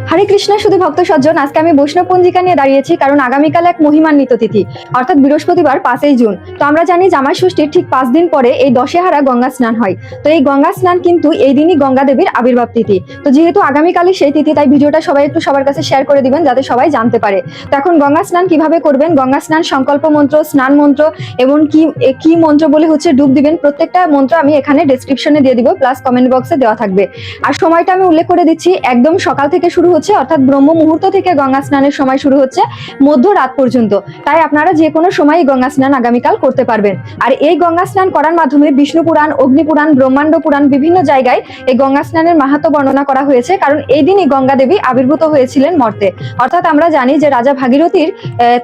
হরে কৃষ্ণ শুধু ভক্ত সজ্জন, আজকে আমি বৈষ্ণব পঞ্জিকা নিয়ে দাঁড়িয়েছি কারণ আগামীকাল এক মহিমান্বিত তিথি অর্থাৎ বৃহস্পতিবার 5ই জুন। তো আমরা জানি জামাই ষষ্ঠীর ঠিক 5 দিন পরে এই দশেহারা গঙ্গা স্নান হয়। তো এই গঙ্গা স্নান কিন্তু এই দিনই গঙ্গা দেবীর আবির্ভাব তিথি। তো যেহেতু আগামীকালই সেই তিথি, তাই ভিডিওটা সবাই একটু সবার কাছে শেয়ার করে দিবেন যাতে সবাই জানতে পারে। তো এখন গঙ্গা স্নান কিভাবে করবেন, গঙ্গা স্নান সংকল্প মন্ত্র, স্নান মন্ত্র এবং কি মন্ত্র বলে হচ্ছে ডুব দিবেন, প্রত্যেকটা মন্ত্র আমি এখানে ডেসক্রিপশনে দিয়ে দিব, প্লাস কমেন্ট বক্সে দেওয়া থাকবে। আর সময়টা আমি উল্লেখ করে দিচ্ছি, একদম সকাল থেকে শুরু হচ্ছে অর্থাৎ ব্রহ্ম মুহূর্ত থেকে গঙ্গা স্নানের সময় শুরু হচ্ছে মধ্যরাত পর্যন্ত। তাই আপনারা যে কোনো সময় গঙ্গা স্নান আগামীকাল করতে পারবেন। আর এই গঙ্গা স্নান করার মাধ্যমে বিষ্ণু পুরাণ, অগ্নি পুরাণ, ব্রহ্মাণ্ড পুরাণ বিভিন্ন জায়গায় এই গঙ্গা স্নানের মাহাত্ম্য বর্ণনা করা হয়েছে, কারণ এই দিনই গঙ্গা দেবী আবির্ভূত হয়েছিলেন মর্তে। অর্থাৎ আমরা জানি যে রাজা ভাগীরথীর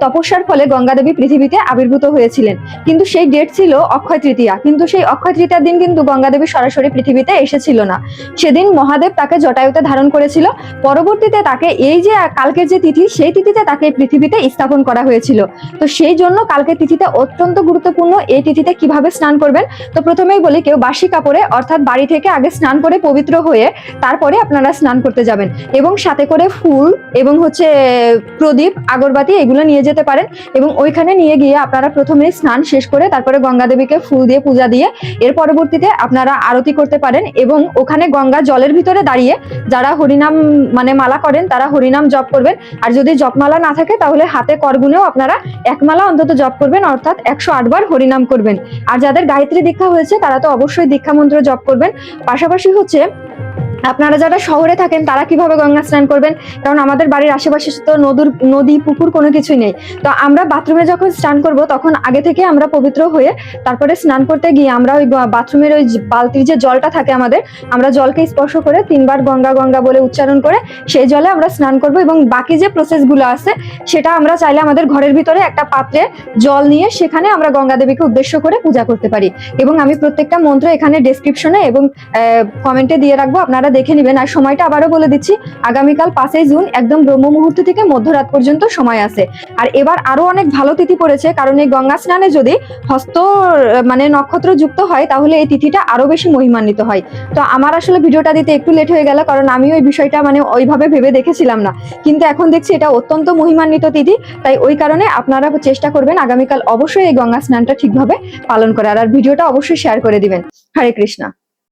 তপস্যার ফলে গঙ্গা দেবী পৃথিবীতে আবির্ভূত হয়েছিলেন, কিন্তু সেই ডেট ছিল অক্ষয় তৃতীয়া। কিন্তু সেই অক্ষয় তৃতীয়ার দিন কিন্তু গঙ্গা দেবী সরাসরি পৃথিবীতে এসেছিল না, সেদিন মহাদেব তাকে জটায়ুতে ধারণ করেছিল। পরবর্তীতে তাকে এই যে কালকের যে তিথি, সেই তিথিতে তাকে পৃথিবীতে স্থাপন করা হয়েছিল। তো সেই জন্য কালকের তিথিতে অত্যন্ত গুরুত্বপূর্ণ। এই তিথিতে কিভাবে স্নান করবেন, তো প্রথমেই বলি, কেউ বাসি কাপড়ে অর্থাৎ বাড়ি থেকে আগে স্নান করে পবিত্র হয়ে তারপরে আপনারা স্নান করতে যাবেন, এবং সাথে করে ফুল এবং হচ্ছে প্রদীপ, আগরবাতি এগুলো নিয়ে যেতে পারেন। এবং ওইখানে নিয়ে গিয়ে আপনারা প্রথমে স্নান শেষ করে তারপরে গঙ্গা দেবীকে ফুল দিয়ে পূজা দিয়ে এর পরবর্তীতে আপনারা আরতি করতে পারেন। এবং ওখানে গঙ্গা জলের ভিতরে দাঁড়িয়ে যারা হরিনাম মানে মালা করেন তারা হরিনাম জপ করবেন। আর যদি জপমালা না থাকে তাহলে হাতে করগুনেও আপনারা এক মালা অন্তত জপ করবেন, অর্থাৎ 108 বার হরিনাম করবেন। আর যাদের গায়ত্রী দীক্ষা হয়েছে তারা তো অবশ্যই দীক্ষা মন্ত্র জপ করবেন। পাশাপাশি হচ্ছে আপনারা যারা শহরে থাকেন তারা কিভাবে গঙ্গা স্নান করবেন, কারণ আমাদের বাড়ির আশেপাশে তো নদী পুকুর কোনো কিছুই নেই। তো আমরা বাথরুমে যখন স্নান করব তখন আগে থেকে আমরা পবিত্র হয়ে তারপরে স্নান করতে গিয়ে আমরা ওই বাথরুমের ওই বালতির যে জলটা থাকে আমাদের, আমরা জলকে স্পর্শ করে 3 বার গঙ্গা গঙ্গা বলে উচ্চারণ করে সেই জলে আমরা স্নান করব। এবং বাকি যে প্রসেসগুলো আছে সেটা আমরা চাইলে আমাদের ঘরের ভিতরে একটা পাত্রে জল নিয়ে সেখানে আমরা গঙ্গা দেবীকে উদ্দেশ্য করে পূজা করতে পারি। এবং আমি প্রত্যেকটা মন্ত্র এখানে ডেসক্রিপশনে এবং কমেন্টে দিয়ে রাখবো, আপনারা দেখে নেবেন। আর সময়টা আবারও বলে দিচ্ছি, আগামীকাল 5ই জুন একদম ব্রহ্ম মুহূর্ত থেকে মধ্যরাত পর্যন্ত সময় আছে। আর এবার আরো অনেক ভালো তিথি পড়েছে, কারণ এই গঙ্গা স্নানে যদি হস্ত মানে নক্ষত্র যুক্ত হয় তাহলে এই তিথিটা আরো বেশি মহিমান্বিত হয়। তো আমার আসলে ভিডিওটা দিতে একটু লেট হয়ে গেল, কারণ আমি ওই বিষয়টা মানে ওইভাবে ভেবে দেখেছিলাম না, কিন্তু এখন দেখছি এটা অত্যন্ত মহিমান্বিত তিথি। তাই ওই কারণে আপনারা চেষ্টা করবেন আগামীকাল অবশ্যই এই গঙ্গা স্নানটা ঠিকভাবে পালন করার। আর ভিডিওটা অবশ্যই শেয়ার করে দিবেন। হরে কৃষ্ণ।